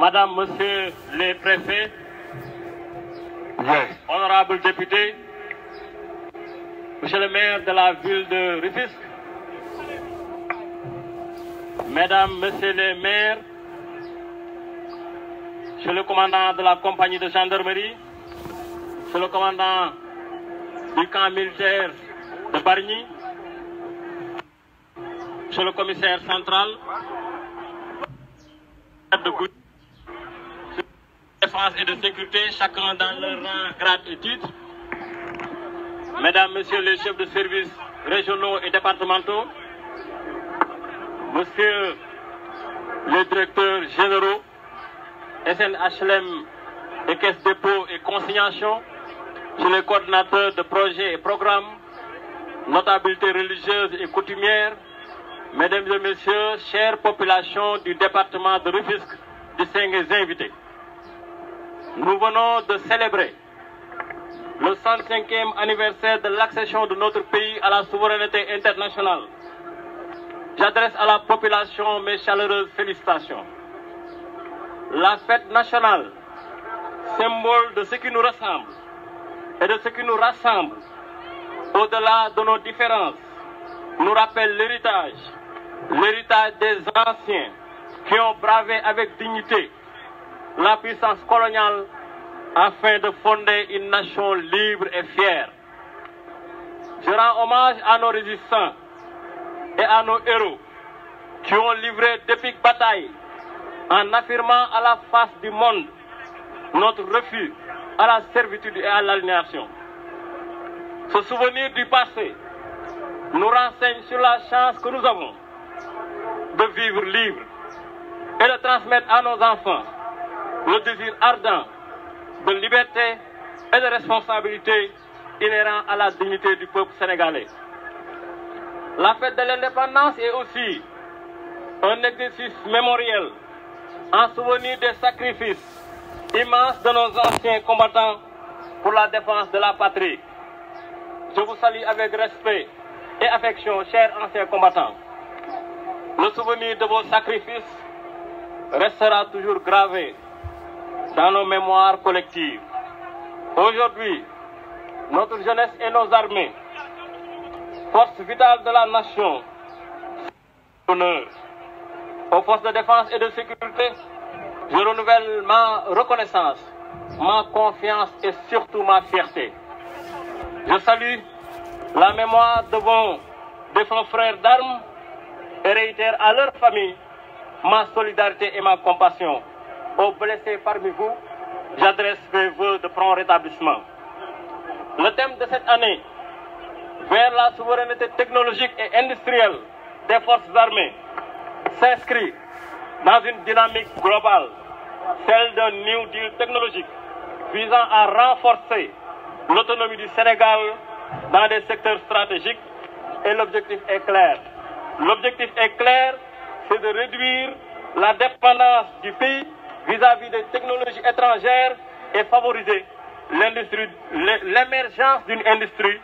Madame, Monsieur les préfets, honorables députés, Monsieur le maire de la ville de Rufisque, Mesdames, Messieurs les maires, Monsieur le commandant de la compagnie de gendarmerie, Monsieur le commandant du camp militaire de Bargny, Monsieur le commissaire central, de défense et de sécurité, chacun dans leur rang, grade et titre, Mesdames, Messieurs les chefs de services régionaux et départementaux, Monsieur les directeurs généraux, SNHLM et Caisse dépôt et consignation, Monsieur les coordinateurs de projets et programmes, notabilités religieuses et coutumières, Mesdames et Messieurs, chères populations du département de Rufisque, distingués invités. Nous venons de célébrer le 105e anniversaire de l'accession de notre pays à la souveraineté internationale. J'adresse à la population mes chaleureuses félicitations. La fête nationale, symbole de ce qui nous ressemble et de ce qui nous rassemble, au-delà de nos différences, nous rappelle l'héritage des anciens qui ont bravé avec dignité la puissance coloniale afin de fonder une nation libre et fière. Je rends hommage à nos résistants et à nos héros qui ont livré d'épiques batailles en affirmant à la face du monde notre refus à la servitude et à l'aliénation. Ce souvenir du passé nous renseigne sur la chance que nous avons de vivre libre et de transmettre à nos enfants le désir ardent de liberté et de responsabilité inhérent à la dignité du peuple sénégalais. La fête de l'indépendance est aussi un exercice mémoriel en souvenir des sacrifices immenses de nos anciens combattants pour la défense de la patrie. Je vous salue avec respect et affection, chers anciens combattants. Le souvenir de vos sacrifices restera toujours gravé dans nos mémoires collectives. Aujourd'hui, notre jeunesse et nos armées, forces vitales de la nation, honneur. Aux forces de défense et de sécurité, je renouvelle ma reconnaissance, ma confiance et surtout ma fierté. Je salue la mémoire de vos défunts frères d'armes et réitère à leur famille ma solidarité et ma compassion. Aux blessés parmi vous, j'adresse mes vœux de prompt rétablissement. Le thème de cette année, vers la souveraineté technologique et industrielle des forces armées, s'inscrit dans une dynamique globale, celle d'un New Deal technologique visant à renforcer l'autonomie du Sénégal dans des secteurs stratégiques et l'objectif est clair. L'objectif est clair, c'est de réduire la dépendance du pays vis-à-vis des technologies étrangères et favoriser l'émergence d'une industrie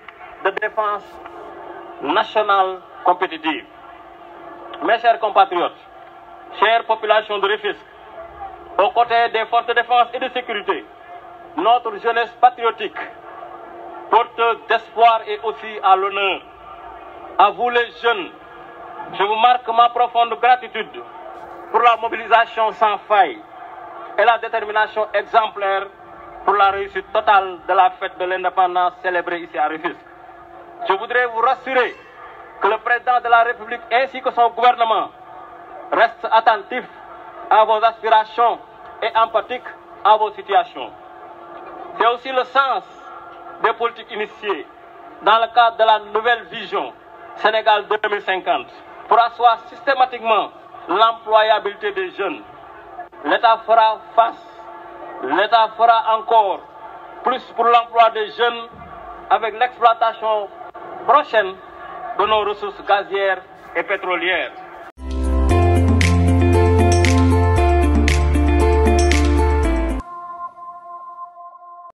de défense nationale compétitive. Mes chers compatriotes, chère population de Rufisque, aux côtés des forces de défense et de sécurité, notre jeunesse patriotique, porteuse d'espoir et aussi à l'honneur. À vous les jeunes, je vous marque ma profonde gratitude pour la mobilisation sans faille et la détermination exemplaire pour la réussite totale de la fête de l'indépendance célébrée ici à Rufisque. Je voudrais vous rassurer que le président de la République ainsi que son gouvernement restent attentifs à vos aspirations et empathiques à vos situations. C'est aussi le sens des politiques initiées dans le cadre de la nouvelle vision Sénégal 2050 pour asseoir systématiquement l'employabilité des jeunes. L'État fera encore plus pour l'emploi des jeunes avec l'exploitation prochaine de nos ressources gazières et pétrolières.